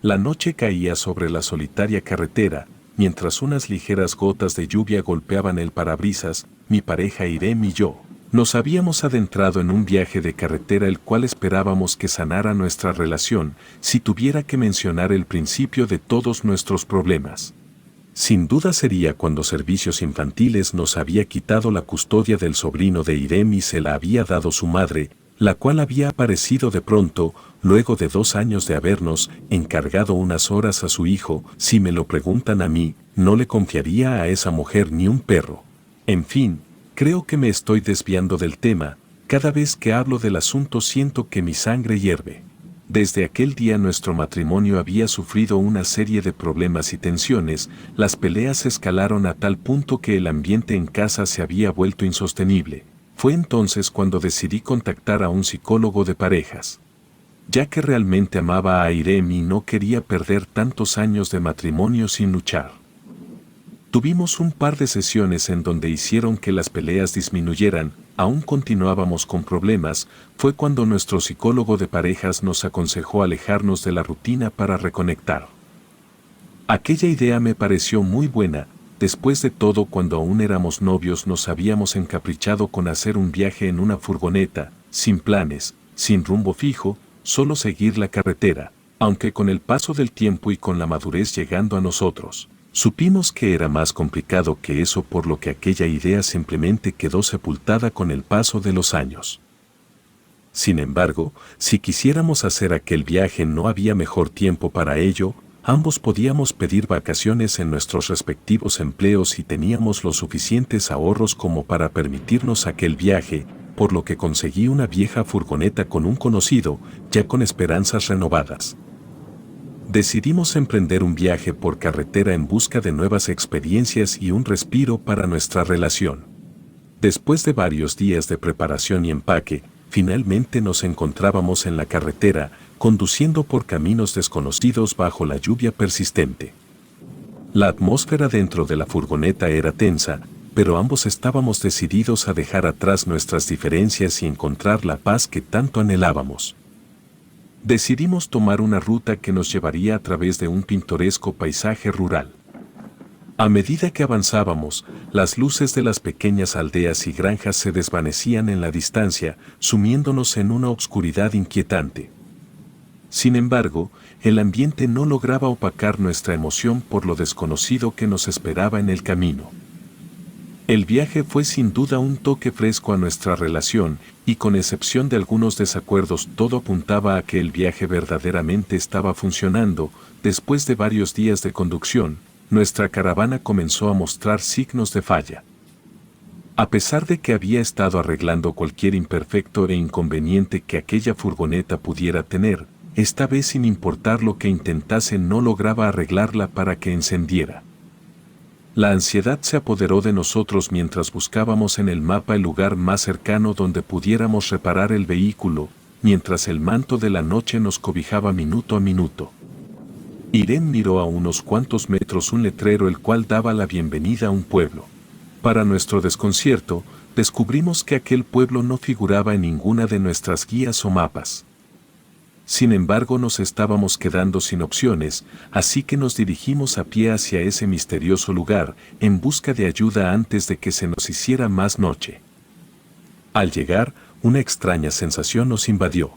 La noche caía sobre la solitaria carretera, mientras unas ligeras gotas de lluvia golpeaban el parabrisas. Mi pareja Irem y yo nos habíamos adentrado en un viaje de carretera el cual esperábamos que sanara nuestra relación si tuviera que mencionar el principio de todos nuestros problemas. Sin duda sería cuando Servicios Infantiles nos había quitado la custodia del sobrino de Irem y se la había dado su madre, la cual había aparecido de pronto, luego de 2 años de habernos encargado unas horas a su hijo. Si me lo preguntan a mí, no le confiaría a esa mujer ni un perro. En fin, creo que me estoy desviando del tema. Cada vez que hablo del asunto siento que mi sangre hierve. Desde aquel día nuestro matrimonio había sufrido una serie de problemas y tensiones. Las peleas escalaron a tal punto que el ambiente en casa se había vuelto insostenible. Fue entonces cuando decidí contactar a un psicólogo de parejas. Ya que realmente amaba a Irem y no quería perder tantos años de matrimonio sin luchar. Tuvimos un par de sesiones en donde hicieron que las peleas disminuyeran. Aún continuábamos con problemas. Fue cuando nuestro psicólogo de parejas nos aconsejó alejarnos de la rutina para reconectar. Aquella idea me pareció muy buena. Después de todo, cuando aún éramos novios nos habíamos encaprichado con hacer un viaje en una furgoneta, sin planes, sin rumbo fijo, solo seguir la carretera, aunque con el paso del tiempo y con la madurez llegando a nosotros, supimos que era más complicado que eso, por lo que aquella idea simplemente quedó sepultada con el paso de los años. Sin embargo, si quisiéramos hacer aquel viaje no había mejor tiempo para ello. Ambos podíamos pedir vacaciones en nuestros respectivos empleos y teníamos los suficientes ahorros como para permitirnos aquel viaje, por lo que conseguí una vieja furgoneta con un conocido, ya con esperanzas renovadas. Decidimos emprender un viaje por carretera en busca de nuevas experiencias y un respiro para nuestra relación. Después de varios días de preparación y empaque, finalmente nos encontrábamos en la carretera, conduciendo por caminos desconocidos bajo la lluvia persistente. La atmósfera dentro de la furgoneta era tensa, pero ambos estábamos decididos a dejar atrás nuestras diferencias y encontrar la paz que tanto anhelábamos. Decidimos tomar una ruta que nos llevaría a través de un pintoresco paisaje rural. A medida que avanzábamos, las luces de las pequeñas aldeas y granjas se desvanecían en la distancia, sumiéndonos en una obscuridad inquietante. Sin embargo, el ambiente no lograba opacar nuestra emoción por lo desconocido que nos esperaba en el camino. El viaje fue sin duda un toque fresco a nuestra relación, y con excepción de algunos desacuerdos todo apuntaba a que el viaje verdaderamente estaba funcionando. Después de varios días de conducción, nuestra caravana comenzó a mostrar signos de falla. A pesar de que había estado arreglando cualquier imperfecto e inconveniente que aquella furgoneta pudiera tener, esta vez sin importar lo que intentase no lograba arreglarla para que encendiera. La ansiedad se apoderó de nosotros mientras buscábamos en el mapa el lugar más cercano donde pudiéramos reparar el vehículo, mientras el manto de la noche nos cobijaba minuto a minuto. Irem miró a unos cuantos metros un letrero el cual daba la bienvenida a un pueblo. Para nuestro desconcierto, descubrimos que aquel pueblo no figuraba en ninguna de nuestras guías o mapas. Sin embargo, nos estábamos quedando sin opciones, así que nos dirigimos a pie hacia ese misterioso lugar, en busca de ayuda antes de que se nos hiciera más noche. Al llegar, una extraña sensación nos invadió.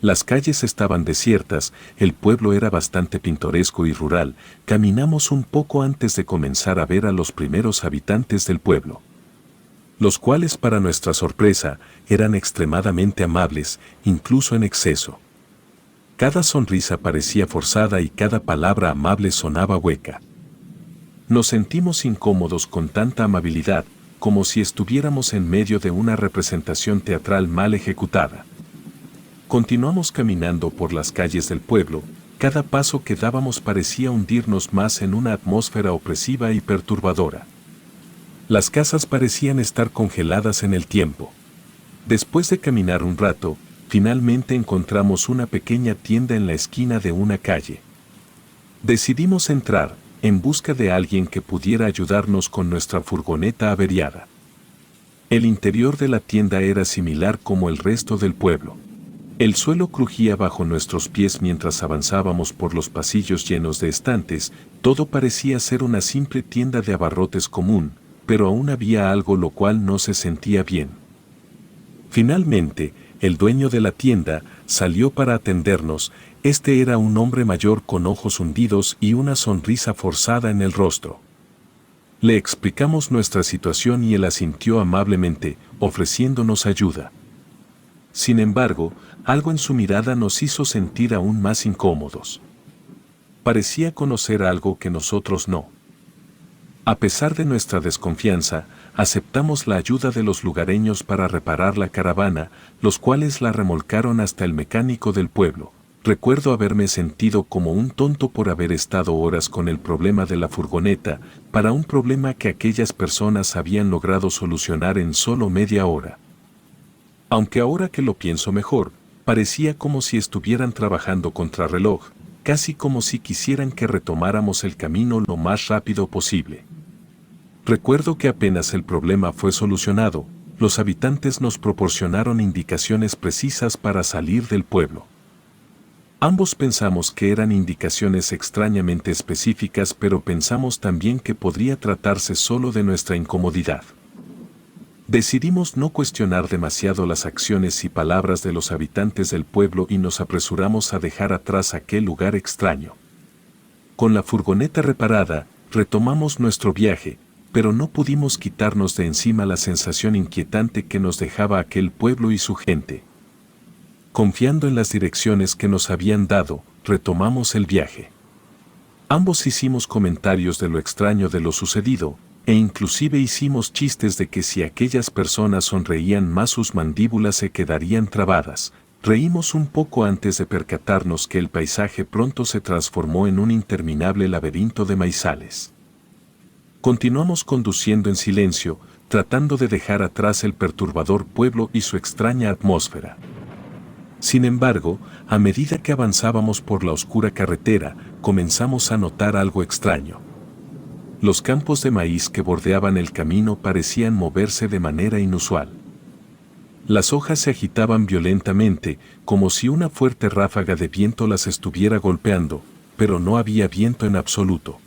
Las calles estaban desiertas, el pueblo era bastante pintoresco y rural. Caminamos un poco antes de comenzar a ver a los primeros habitantes del pueblo, los cuales, para nuestra sorpresa, eran extremadamente amables, incluso en exceso. Cada sonrisa parecía forzada y cada palabra amable sonaba hueca. Nos sentimos incómodos con tanta amabilidad, como si estuviéramos en medio de una representación teatral mal ejecutada. Continuamos caminando por las calles del pueblo. Cada paso que dábamos parecía hundirnos más en una atmósfera opresiva y perturbadora. Las casas parecían estar congeladas en el tiempo. Después de caminar un rato, finalmente encontramos una pequeña tienda en la esquina de una calle. Decidimos entrar, en busca de alguien que pudiera ayudarnos con nuestra furgoneta averiada. El interior de la tienda era similar como el resto del pueblo. El suelo crujía bajo nuestros pies mientras avanzábamos por los pasillos llenos de estantes, todo parecía ser una simple tienda de abarrotes común, pero aún había algo lo cual no se sentía bien. Finalmente, el dueño de la tienda salió para atendernos. Este era un hombre mayor con ojos hundidos y una sonrisa forzada en el rostro. Le explicamos nuestra situación y él asintió amablemente, ofreciéndonos ayuda. Sin embargo, algo en su mirada nos hizo sentir aún más incómodos. Parecía conocer algo que nosotros no. A pesar de nuestra desconfianza, aceptamos la ayuda de los lugareños para reparar la caravana, los cuales la remolcaron hasta el mecánico del pueblo. Recuerdo haberme sentido como un tonto por haber estado horas con el problema de la furgoneta, para un problema que aquellas personas habían logrado solucionar en solo media hora. Aunque ahora que lo pienso mejor, parecía como si estuvieran trabajando contrarreloj, casi como si quisieran que retomáramos el camino lo más rápido posible. Recuerdo que apenas el problema fue solucionado, los habitantes nos proporcionaron indicaciones precisas para salir del pueblo. Ambos pensamos que eran indicaciones extrañamente específicas, pero pensamos también que podría tratarse solo de nuestra incomodidad. Decidimos no cuestionar demasiado las acciones y palabras de los habitantes del pueblo y nos apresuramos a dejar atrás aquel lugar extraño. Con la furgoneta reparada, retomamos nuestro viaje, pero no pudimos quitarnos de encima la sensación inquietante que nos dejaba aquel pueblo y su gente. Confiando en las direcciones que nos habían dado, retomamos el viaje. Ambos hicimos comentarios de lo extraño de lo sucedido, e inclusive hicimos chistes de que si aquellas personas sonreían más sus mandíbulas se quedarían trabadas. Reímos un poco antes de percatarnos que el paisaje pronto se transformó en un interminable laberinto de maizales. Continuamos conduciendo en silencio, tratando de dejar atrás el perturbador pueblo y su extraña atmósfera. Sin embargo, a medida que avanzábamos por la oscura carretera, comenzamos a notar algo extraño. Los campos de maíz que bordeaban el camino parecían moverse de manera inusual. Las hojas se agitaban violentamente, como si una fuerte ráfaga de viento las estuviera golpeando, pero no había viento en absoluto.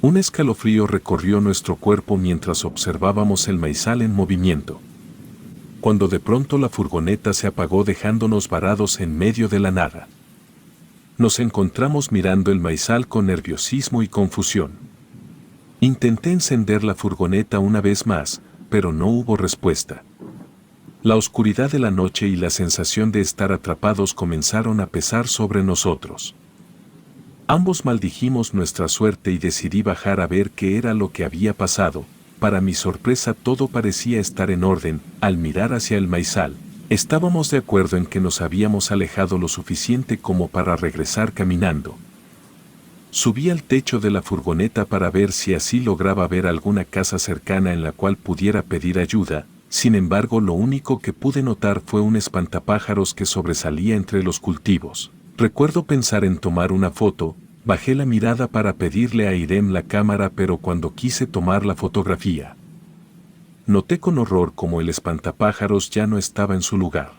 Un escalofrío recorrió nuestro cuerpo mientras observábamos el maizal en movimiento. Cuando de pronto la furgoneta se apagó dejándonos varados en medio de la nada. Nos encontramos mirando el maizal con nerviosismo y confusión. Intenté encender la furgoneta una vez más, pero no hubo respuesta. La oscuridad de la noche y la sensación de estar atrapados comenzaron a pesar sobre nosotros. Ambos maldijimos nuestra suerte y decidí bajar a ver qué era lo que había pasado. Para mi sorpresa todo parecía estar en orden. Al mirar hacia el maizal, estábamos de acuerdo en que nos habíamos alejado lo suficiente como para regresar caminando. Subí al techo de la furgoneta para ver si así lograba ver alguna casa cercana en la cual pudiera pedir ayuda. Sin embargo, lo único que pude notar fue un espantapájaros que sobresalía entre los cultivos. Recuerdo pensar en tomar una foto. Bajé la mirada para pedirle a Irem la cámara, pero cuando quise tomar la fotografía, noté con horror cómo el espantapájaros ya no estaba en su lugar.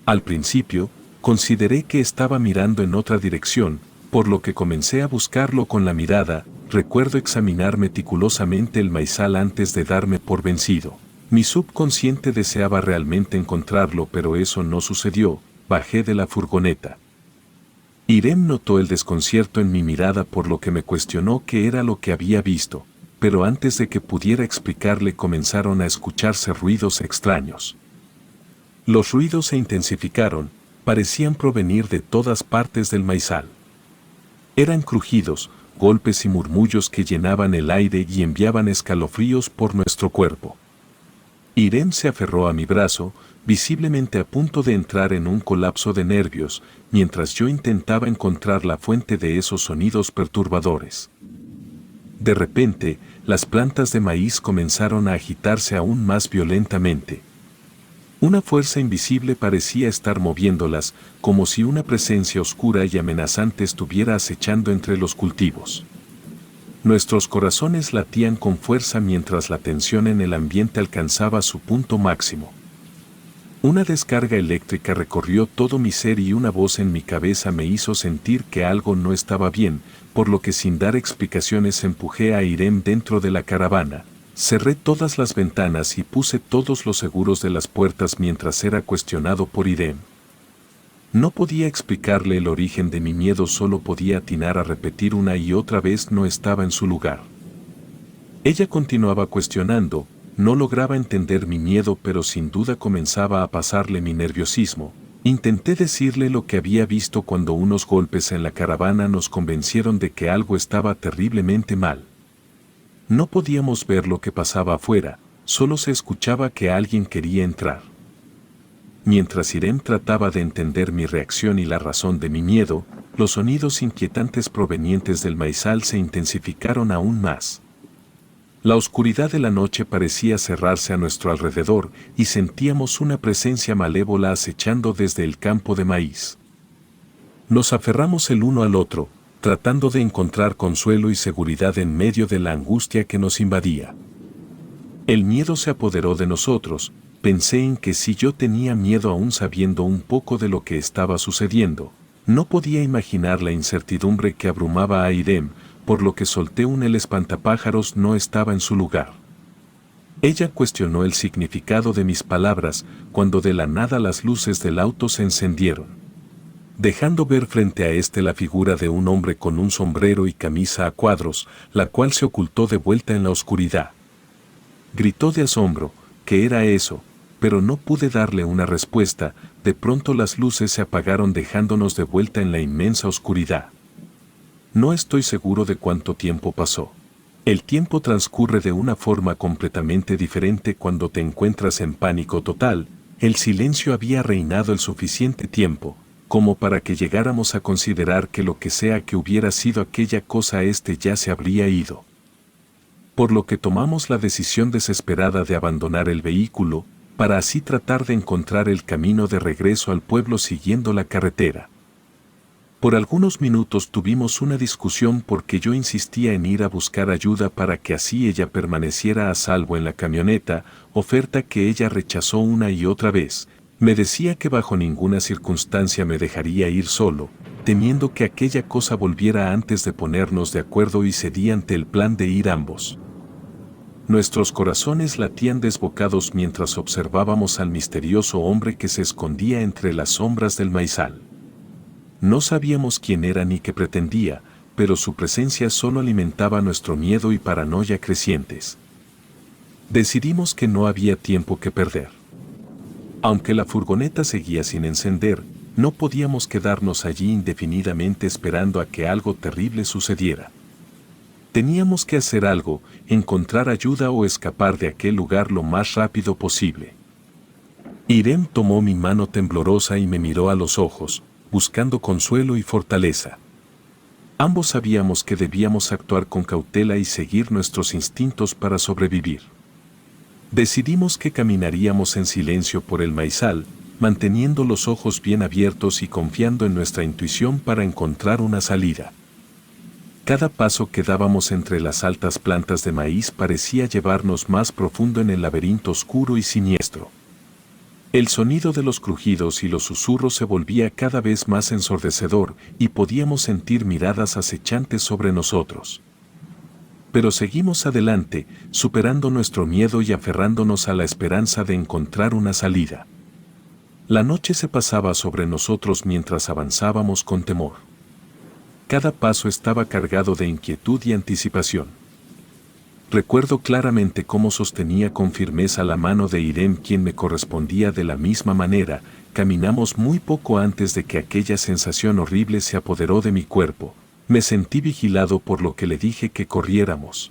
Al principio, consideré que estaba mirando en otra dirección, por lo que comencé a buscarlo con la mirada. Recuerdo examinar meticulosamente el maizal antes de darme por vencido. Mi subconsciente deseaba realmente encontrarlo, pero eso no sucedió. Bajé de la furgoneta. Irem notó el desconcierto en mi mirada, por lo que me cuestionó qué era lo que había visto, pero antes de que pudiera explicarle comenzaron a escucharse ruidos extraños. Los ruidos se intensificaron, parecían provenir de todas partes del maizal. Eran crujidos, golpes y murmullos que llenaban el aire y enviaban escalofríos por nuestro cuerpo. Irem se aferró a mi brazo, visiblemente a punto de entrar en un colapso de nervios, mientras yo intentaba encontrar la fuente de esos sonidos perturbadores. De repente, las plantas de maíz comenzaron a agitarse aún más violentamente. Una fuerza invisible parecía estar moviéndolas, como si una presencia oscura y amenazante estuviera acechando entre los cultivos. Nuestros corazones latían con fuerza mientras la tensión en el ambiente alcanzaba su punto máximo. Una descarga eléctrica recorrió todo mi ser y una voz en mi cabeza me hizo sentir que algo no estaba bien, por lo que sin dar explicaciones empujé a Irem dentro de la caravana. Cerré todas las ventanas y puse todos los seguros de las puertas mientras era cuestionado por Irem. No podía explicarle el origen de mi miedo, solo podía atinar a repetir una y otra vez: no estaba en su lugar. Ella continuaba cuestionando. No lograba entender mi miedo, pero sin duda comenzaba a pasarle mi nerviosismo. Intenté decirle lo que había visto cuando unos golpes en la caravana nos convencieron de que algo estaba terriblemente mal. No podíamos ver lo que pasaba afuera, solo se escuchaba que alguien quería entrar. Mientras Irem trataba de entender mi reacción y la razón de mi miedo, los sonidos inquietantes provenientes del maizal se intensificaron aún más. La oscuridad de la noche parecía cerrarse a nuestro alrededor y sentíamos una presencia malévola acechando desde el campo de maíz. Nos aferramos el uno al otro, tratando de encontrar consuelo y seguridad en medio de la angustia que nos invadía. El miedo se apoderó de nosotros. Pensé en que si yo tenía miedo aún sabiendo un poco de lo que estaba sucediendo, no podía imaginar la incertidumbre que abrumaba a Irem, por lo que solté el espantapájaros no estaba en su lugar. Ella cuestionó el significado de mis palabras cuando de la nada las luces del auto se encendieron, dejando ver frente a la figura de un hombre con un sombrero y camisa a cuadros, la cual se ocultó de vuelta en la oscuridad. Gritó de asombro: ¿qué era eso? Pero no pude darle una respuesta. De pronto las luces se apagaron dejándonos de vuelta en la inmensa oscuridad. No estoy seguro de cuánto tiempo pasó. El tiempo transcurre de una forma completamente diferente cuando te encuentras en pánico total. El silencio había reinado el suficiente tiempo como para que llegáramos a considerar que lo que sea que hubiera sido aquella cosa ya se habría ido. Por lo que tomamos la decisión desesperada de abandonar el vehículo, para así tratar de encontrar el camino de regreso al pueblo siguiendo la carretera. Por algunos minutos tuvimos una discusión porque yo insistía en ir a buscar ayuda para que así ella permaneciera a salvo en la camioneta, oferta que ella rechazó una y otra vez. Me decía que bajo ninguna circunstancia me dejaría ir solo, temiendo que aquella cosa volviera antes de ponernos de acuerdo, y cedí ante el plan de ir ambos. Nuestros corazones latían desbocados mientras observábamos al misterioso hombre que se escondía entre las sombras del maizal. No sabíamos quién era ni qué pretendía, pero su presencia solo alimentaba nuestro miedo y paranoia crecientes. Decidimos que no había tiempo que perder. Aunque la furgoneta seguía sin encender, no podíamos quedarnos allí indefinidamente esperando a que algo terrible sucediera. Teníamos que hacer algo, encontrar ayuda o escapar de aquel lugar lo más rápido posible. Irem tomó mi mano temblorosa y me miró a los ojos, buscando consuelo y fortaleza. Ambos sabíamos que debíamos actuar con cautela y seguir nuestros instintos para sobrevivir. Decidimos que caminaríamos en silencio por el maizal, manteniendo los ojos bien abiertos y confiando en nuestra intuición para encontrar una salida. Cada paso que dábamos entre las altas plantas de maíz parecía llevarnos más profundo en el laberinto oscuro y siniestro. El sonido de los crujidos y los susurros se volvía cada vez más ensordecedor y podíamos sentir miradas acechantes sobre nosotros. Pero seguimos adelante, superando nuestro miedo y aferrándonos a la esperanza de encontrar una salida. La noche se pasaba sobre nosotros mientras avanzábamos con temor. Cada paso estaba cargado de inquietud y anticipación. Recuerdo claramente cómo sostenía con firmeza la mano de Irem, quien me correspondía de la misma manera. Caminamos muy poco antes de que aquella sensación horrible se apoderó de mi cuerpo. Me sentí vigilado, por lo que le dije que corriéramos.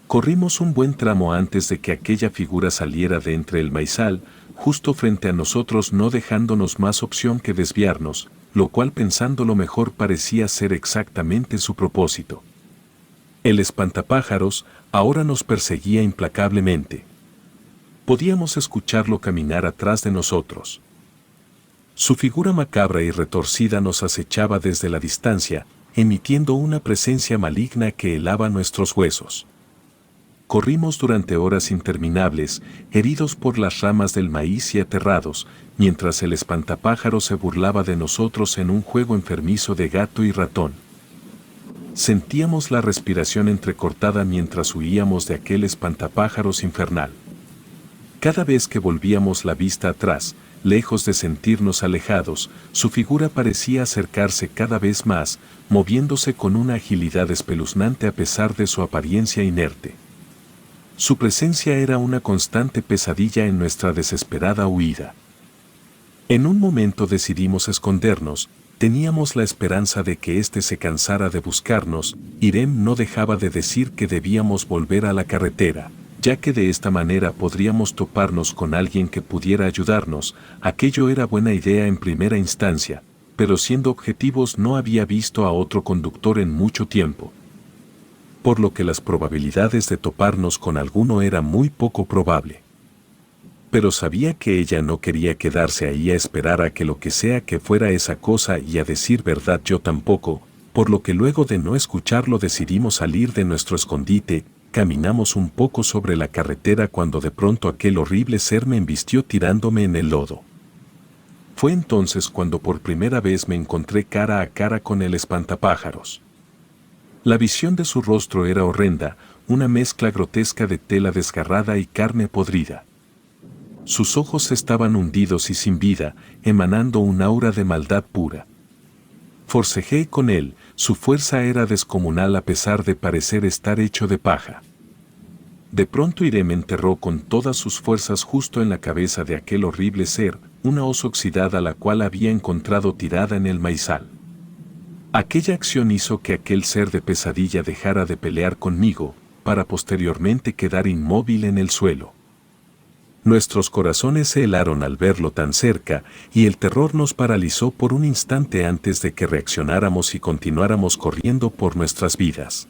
Corrimos un buen tramo antes de que aquella figura saliera de entre el maizal, justo frente a nosotros, no dejándonos más opción que desviarnos, lo cual, pensándolo mejor, parecía ser exactamente su propósito. El espantapájaros ahora nos perseguía implacablemente. Podíamos escucharlo caminar atrás de nosotros. Su figura macabra y retorcida nos acechaba desde la distancia, emitiendo una presencia maligna que helaba nuestros huesos. Corrimos durante horas interminables, heridos por las ramas del maíz y aterrados, mientras el espantapájaros se burlaba de nosotros en un juego enfermizo de gato y ratón. Sentíamos la respiración entrecortada mientras huíamos de aquel espantapájaros infernal. Cada vez que volvíamos la vista atrás, lejos de sentirnos alejados, su figura parecía acercarse cada vez más, moviéndose con una agilidad espeluznante a pesar de su apariencia inerte. Su presencia era una constante pesadilla en nuestra desesperada huida. En un momento decidimos escondernos, teníamos la esperanza de que éste se cansara de buscarnos. Irem no dejaba de decir que debíamos volver a la carretera, ya que de esta manera podríamos toparnos con alguien que pudiera ayudarnos. Aquello era buena idea en primera instancia, pero siendo objetivos no había visto a otro conductor en mucho tiempo, por lo que las probabilidades de toparnos con alguno era muy poco probable. Pero sabía que ella no quería quedarse ahí a esperar a que lo que sea que fuera esa cosa, y a decir verdad yo tampoco, por lo que luego de no escucharlo decidimos salir de nuestro escondite. Caminamos un poco sobre la carretera cuando de pronto aquel horrible ser me embistió tirándome en el lodo. Fue entonces cuando por primera vez me encontré cara a cara con el espantapájaros. La visión de su rostro era horrenda, una mezcla grotesca de tela desgarrada y carne podrida. Sus ojos estaban hundidos y sin vida, emanando un aura de maldad pura. Forcejeé con él, su fuerza era descomunal a pesar de parecer estar hecho de paja. De pronto Irem enterró con todas sus fuerzas justo en la cabeza de aquel horrible ser, una hoz oxidada la cual había encontrado tirada en el maizal. Aquella acción hizo que aquel ser de pesadilla dejara de pelear conmigo, para posteriormente quedar inmóvil en el suelo. Nuestros corazones se helaron al verlo tan cerca, y el terror nos paralizó por un instante antes de que reaccionáramos y continuáramos corriendo por nuestras vidas.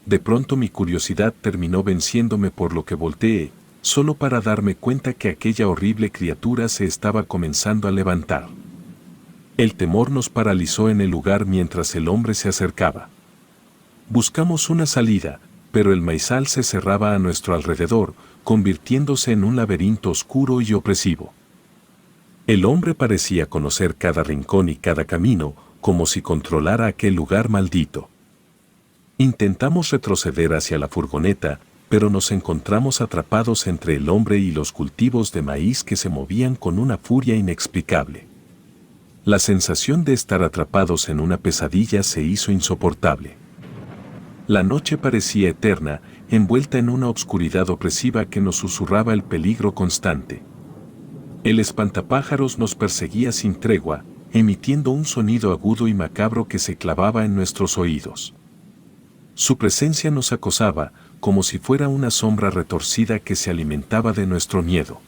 De pronto mi curiosidad terminó venciéndome, por lo que volteé, solo para darme cuenta que aquella horrible criatura se estaba comenzando a levantar. El temor nos paralizó en el lugar mientras el hombre se acercaba. Buscamos una salida, pero el maizal se cerraba a nuestro alrededor, convirtiéndose en un laberinto oscuro y opresivo. El hombre parecía conocer cada rincón y cada camino, como si controlara aquel lugar maldito. Intentamos retroceder hacia la furgoneta, pero nos encontramos atrapados entre el hombre y los cultivos de maíz que se movían con una furia inexplicable. La sensación de estar atrapados en una pesadilla se hizo insoportable. La noche parecía eterna, envuelta en una oscuridad opresiva que nos susurraba el peligro constante. El espantapájaros nos perseguía sin tregua, emitiendo un sonido agudo y macabro que se clavaba en nuestros oídos. Su presencia nos acosaba, como si fuera una sombra retorcida que se alimentaba de nuestro miedo.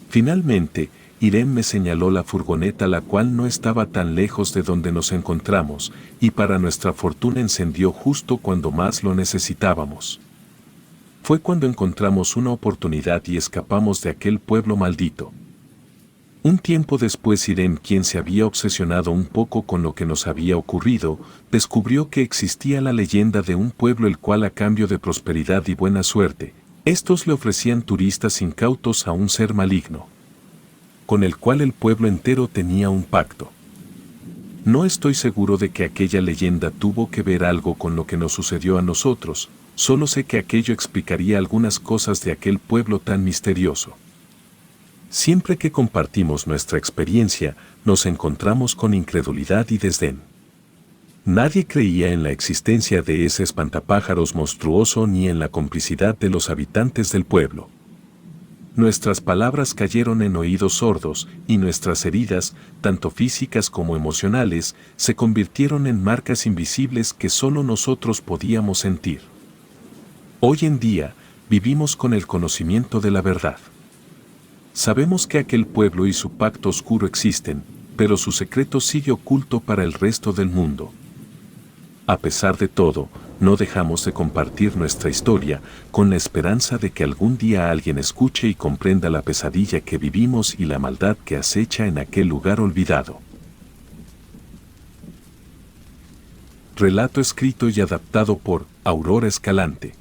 Finalmente, Irem me señaló la furgoneta, la cual no estaba tan lejos de donde nos encontramos, y para nuestra fortuna encendió justo cuando más lo necesitábamos. Fue cuando encontramos una oportunidad y escapamos de aquel pueblo maldito. Un tiempo después Irem, quien se había obsesionado un poco con lo que nos había ocurrido, descubrió que existía la leyenda de un pueblo el cual, a cambio de prosperidad y buena suerte, estos le ofrecían turistas incautos a un ser maligno, con el cual el pueblo entero tenía un pacto. No estoy seguro de que aquella leyenda tuvo que ver algo con lo que nos sucedió a nosotros, solo sé que aquello explicaría algunas cosas de aquel pueblo tan misterioso. Siempre que compartimos nuestra experiencia, nos encontramos con incredulidad y desdén. Nadie creía en la existencia de ese espantapájaros monstruoso ni en la complicidad de los habitantes del pueblo. Nuestras palabras cayeron en oídos sordos, y nuestras heridas, tanto físicas como emocionales, se convirtieron en marcas invisibles que solo nosotros podíamos sentir. Hoy en día, vivimos con el conocimiento de la verdad. Sabemos que aquel pueblo y su pacto oscuro existen, pero su secreto sigue oculto para el resto del mundo. A pesar de todo, no dejamos de compartir nuestra historia, con la esperanza de que algún día alguien escuche y comprenda la pesadilla que vivimos y la maldad que acecha en aquel lugar olvidado. Relato escrito y adaptado por Aurora Escalante.